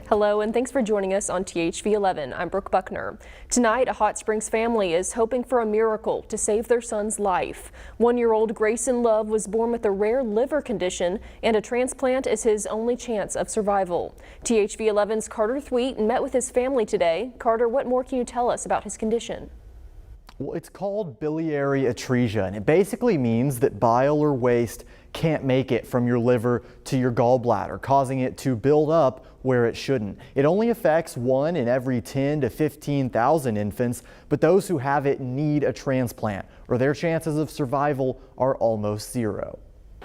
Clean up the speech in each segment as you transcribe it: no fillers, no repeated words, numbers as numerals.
Hello and thanks for joining us on THV 11. I'm Brooke Buckner. Tonight, a Hot Springs family is hoping for a miracle to save their son's life. 1-year-old Grayson Love was born with a rare liver condition, and a transplant is his only chance of survival. THV 11's Carter Thweet met with his family today. Carter, what more can you tell us about his condition? Well, it's called biliary atresia, and it basically means that bile or waste can't make it from your liver to your gallbladder, causing it to build up where it shouldn't. It only affects 1 in every 10 to 15,000 infants, but those who have it need a transplant, or their chances of survival are almost zero.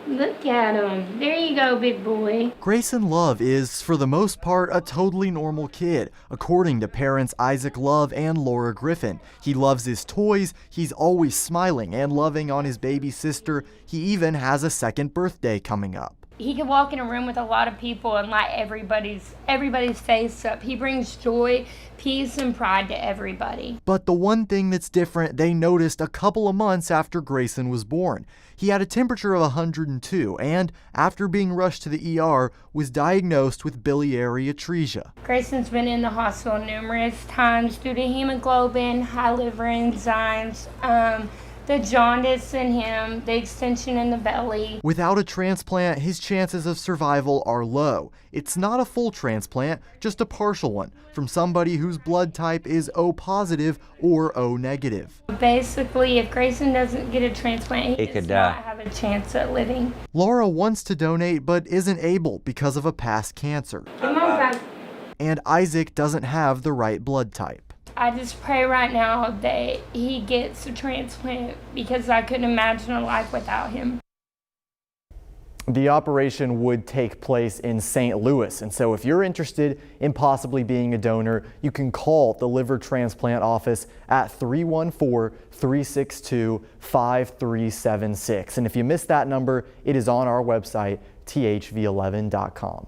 Look at him. There you go, big boy. Grayson Love is, for the most part, a totally normal kid, according to parents Isaac Love and Laura Griffin. He loves his toys, he's always smiling and loving on his baby sister. He even has a second birthday coming up. He can walk in a room with a lot of people and light everybody's face up. He brings joy, peace, and pride to everybody. But the one thing that's different, they noticed a couple of months after Grayson was born. He had a temperature of 102 and, after being rushed to the ER, was diagnosed with biliary atresia. Grayson's been in the hospital numerous times due to hemoglobin, high liver enzymes, the jaundice in him, the extension in the belly. Without a transplant, his chances of survival are low. It's not a full transplant, just a partial one, from somebody whose blood type is O positive or O negative. Basically, if Grayson doesn't get a transplant, he does not have a chance at living. Laura wants to donate but isn't able because of a past cancer. Come on, guys. And Isaac doesn't have the right blood type. I just pray right now that he gets a transplant because I couldn't imagine a life without him. The operation would take place in St. Louis, and so if you're interested in possibly being a donor, you can call the liver transplant office at 314-362-5376. And if you missed that number, it is on our website, thv11.com.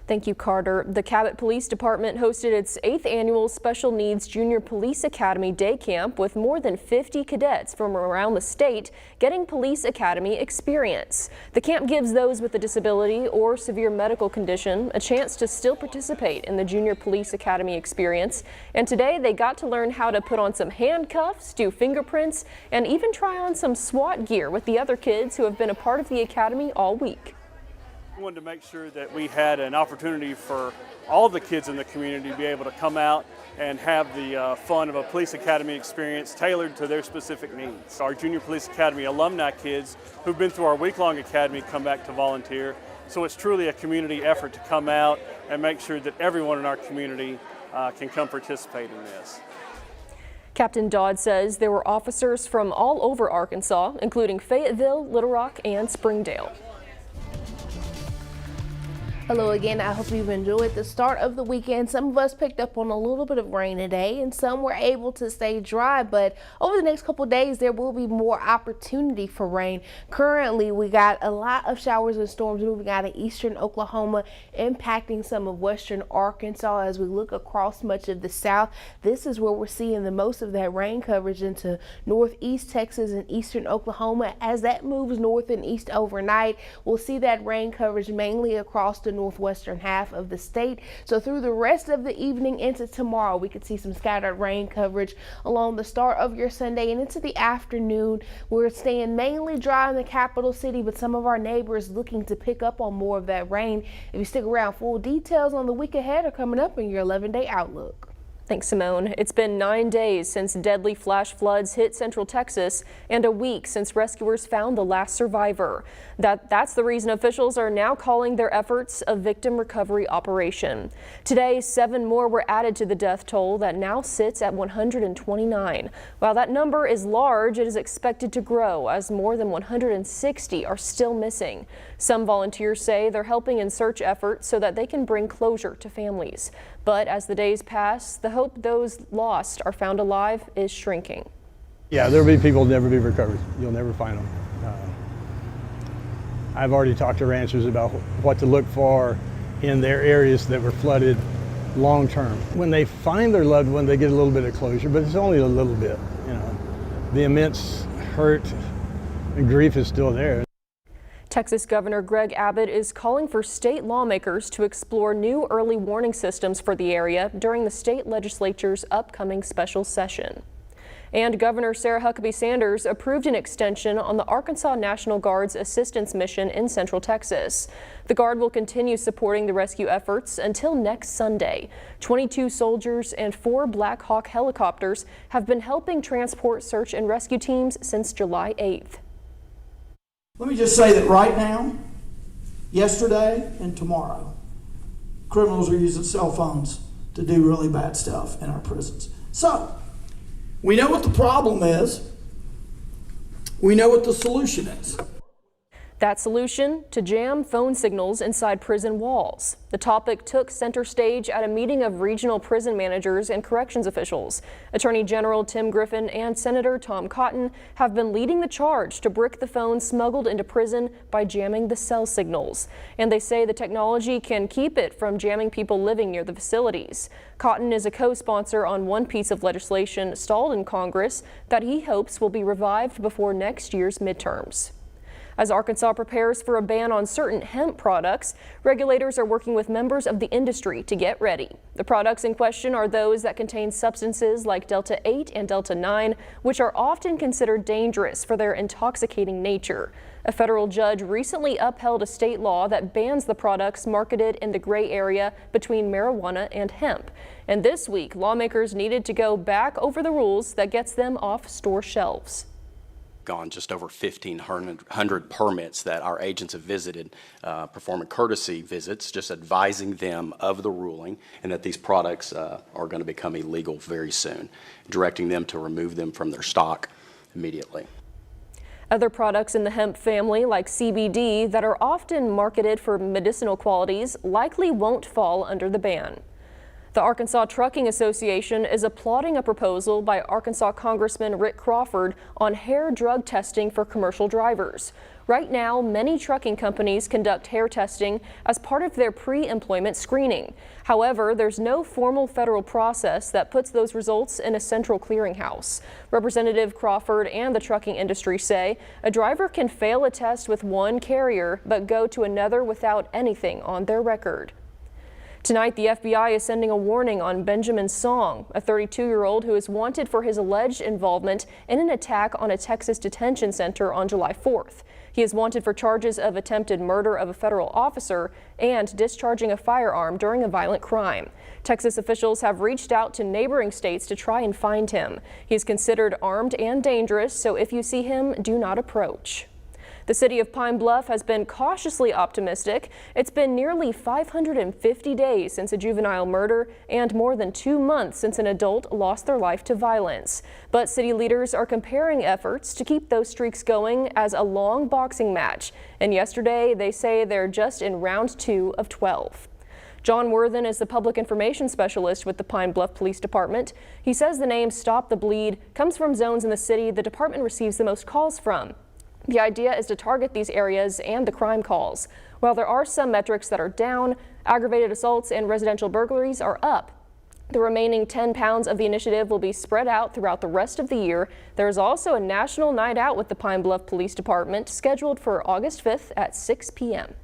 Thank you, Carter. The Cabot Police Department hosted its 8th annual Special Needs Junior Police Academy Day Camp with more than 50 cadets from around the state getting police academy experience. The camp gives those with a disability or severe medical condition a chance to still participate in the Junior Police Academy experience. And today they got to learn how to put on some handcuffs, do fingerprints, and even try on some SWAT gear with the other kids who have been a part of the academy all week. We wanted to make sure that we had an opportunity for all the kids in the community to be able to come out and have the fun of a police academy experience tailored to their specific needs. Our Junior Police Academy alumni kids who've been through our week-long academy come back to volunteer. So it's truly a community effort to come out and make sure that everyone in our community can come participate in this. Captain Dodd says there were officers from all over Arkansas, including Fayetteville, Little Rock, and Springdale. Hello again. I hope you've enjoyed the start of the weekend. Some of us picked up on a little bit of rain today and some were able to stay dry, but over the next couple days there will be more opportunity for rain. Currently we got a lot of showers and storms moving out of eastern Oklahoma, impacting some of western Arkansas. As we look across much of the south, this is where we're seeing the most of that rain coverage into northeast Texas and eastern Oklahoma. As that moves north and east overnight, we'll see that rain coverage mainly across the northwestern half of the state. So through the rest of the evening into tomorrow, we could see some scattered rain coverage along the start of your Sunday and into the afternoon. We're staying mainly dry in the capital city, but some of our neighbors looking to pick up on more of that rain. If you stick around, full details on the week ahead are coming up in your 11-day outlook. Thanks, Simone. It's been 9 days since deadly flash floods hit central Texas and a week since rescuers found the last survivor. That's the reason officials are now calling their efforts a victim recovery operation. Today, 7 more were added to the death toll that now sits at 129. While that number is large, it is expected to grow as more than 160 are still missing. Some volunteers say they're helping in search efforts so that they can bring closure to families. But as the days pass, the hope those lost are found alive is shrinking. Yeah, there'll be people never be recovered. You'll never find them. I've already talked to ranchers about what to look for in their areas that were flooded long term. When they find their loved one, they get a little bit of closure, but it's only a little bit. You know, the immense hurt and grief is still there. Texas Governor Greg Abbott is calling for state lawmakers to explore new early warning systems for the area during the state legislature's upcoming special session. And Governor Sarah Huckabee Sanders approved an extension on the Arkansas National Guard's assistance mission in Central Texas. The Guard will continue supporting the rescue efforts until next Sunday. 22 soldiers and 4 Black Hawk helicopters have been helping transport search and rescue teams since July 8th. Let me just say that right now, yesterday and tomorrow, criminals are using cell phones to do really bad stuff in our prisons. So, we know what the problem is. We know what the solution is. That solution? To jam phone signals inside prison walls. The topic took center stage at a meeting of regional prison managers and corrections officials. Attorney General Tim Griffin and Senator Tom Cotton have been leading the charge to brick the phones smuggled into prison by jamming the cell signals. And they say the technology can keep it from jamming people living near the facilities. Cotton is a co-sponsor on one piece of legislation stalled in Congress that he hopes will be revived before next year's midterms. As Arkansas prepares for a ban on certain hemp products, regulators are working with members of the industry to get ready. The products in question are those that contain substances like Delta-8 and Delta-9, which are often considered dangerous for their intoxicating nature. A federal judge recently upheld a state law that bans the products marketed in the gray area between marijuana and hemp. And this week, lawmakers needed to go back over the rules that gets them off store shelves. Gone just over 1,500 permits that our agents have visited, performing courtesy visits, just advising them of the ruling and that these products are going to become illegal very soon, directing them to remove them from their stock immediately. Other products in the hemp family, like CBD, that are often marketed for medicinal qualities, likely won't fall under the ban. The Arkansas Trucking Association is applauding a proposal by Arkansas Congressman Rick Crawford on hair drug testing for commercial drivers. Right now, many trucking companies conduct hair testing as part of their pre-employment screening. However, there's no formal federal process that puts those results in a central clearinghouse. Representative Crawford and the trucking industry say a driver can fail a test with one carrier but go to another without anything on their record. Tonight, the FBI is sending a warning on Benjamin Song, a 32-year-old who is wanted for his alleged involvement in an attack on a Texas detention center on July 4th. He is wanted for charges of attempted murder of a federal officer and discharging a firearm during a violent crime. Texas officials have reached out to neighboring states to try and find him. He is considered armed and dangerous, so if you see him, do not approach. The city of Pine Bluff has been cautiously optimistic. It's been nearly 550 days since a juvenile murder and more than 2 months since an adult lost their life to violence. But city leaders are comparing efforts to keep those streaks going as a long boxing match. And yesterday, they say they're just in round 2 of 12. John Worthen is the public information specialist with the Pine Bluff Police Department. He says the name Stop the Bleed comes from zones in the city the department receives the most calls from. The idea is to target these areas and the crime calls. While there are some metrics that are down, aggravated assaults and residential burglaries are up. The remaining 10 pounds of the initiative will be spread out throughout the rest of the year. There is also a national night out with the Pine Bluff Police Department scheduled for August 5th at 6 p.m.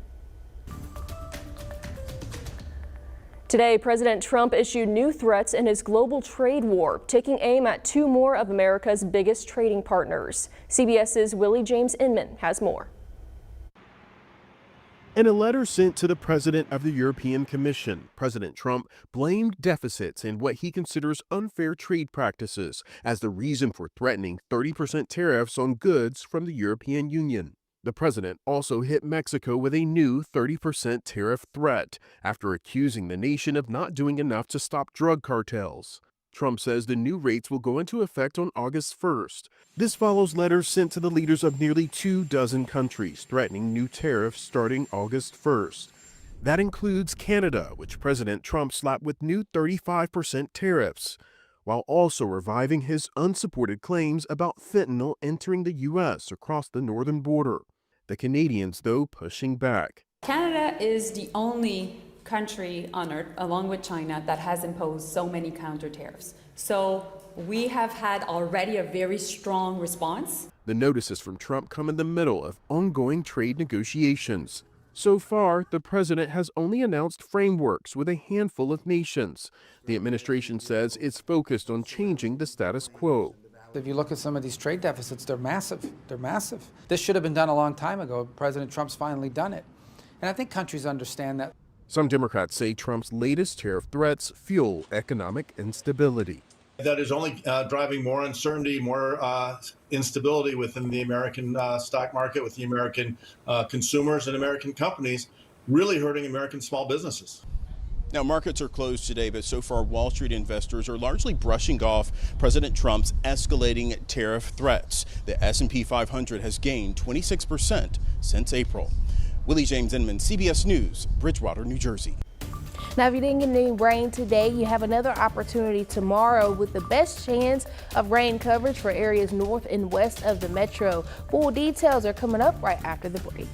Today, President Trump issued new threats in his global trade war, taking aim at 2 more of America's biggest trading partners. CBS's Willie James Inman has more. In a letter sent to the president of the European Commission, President Trump blamed deficits and what he considers unfair trade practices as the reason for threatening 30% tariffs on goods from the European Union. The president also hit Mexico with a new 30% tariff threat after accusing the nation of not doing enough to stop drug cartels. Trump says the new rates will go into effect on August 1st. This follows letters sent to the leaders of nearly 24 countries threatening new tariffs starting August 1st. That includes Canada, which President Trump slapped with new 35% tariffs, while also reviving his unsupported claims about fentanyl entering the U.S. across the northern border. The Canadians, though, pushing back. Canada is the only country on earth, along with China, that has imposed so many counter tariffs. So we have had already a very strong response. The notices from Trump come in the middle of ongoing trade negotiations. So far, the president has only announced frameworks with a handful of nations. The administration says it's focused on changing the status quo. If you look at some of these trade deficits, they're massive. They're massive. This should have been done a long time ago. President Trump's finally done it. And I think countries understand that. Some Democrats say Trump's latest tariff threats fuel economic instability. That is only driving more uncertainty, more instability within the American stock market, with the American consumers and American companies, really hurting American small businesses. Now, markets are closed today, but so far Wall Street investors are largely brushing off President Trump's escalating tariff threats. The S&P 500 has gained 26% since April. Willie James Inman, CBS News, Bridgewater, New Jersey. Now, if you didn't get any rain today, you have another opportunity tomorrow with the best chance of rain coverage for areas north and west of the metro. Full details are coming up right after the break.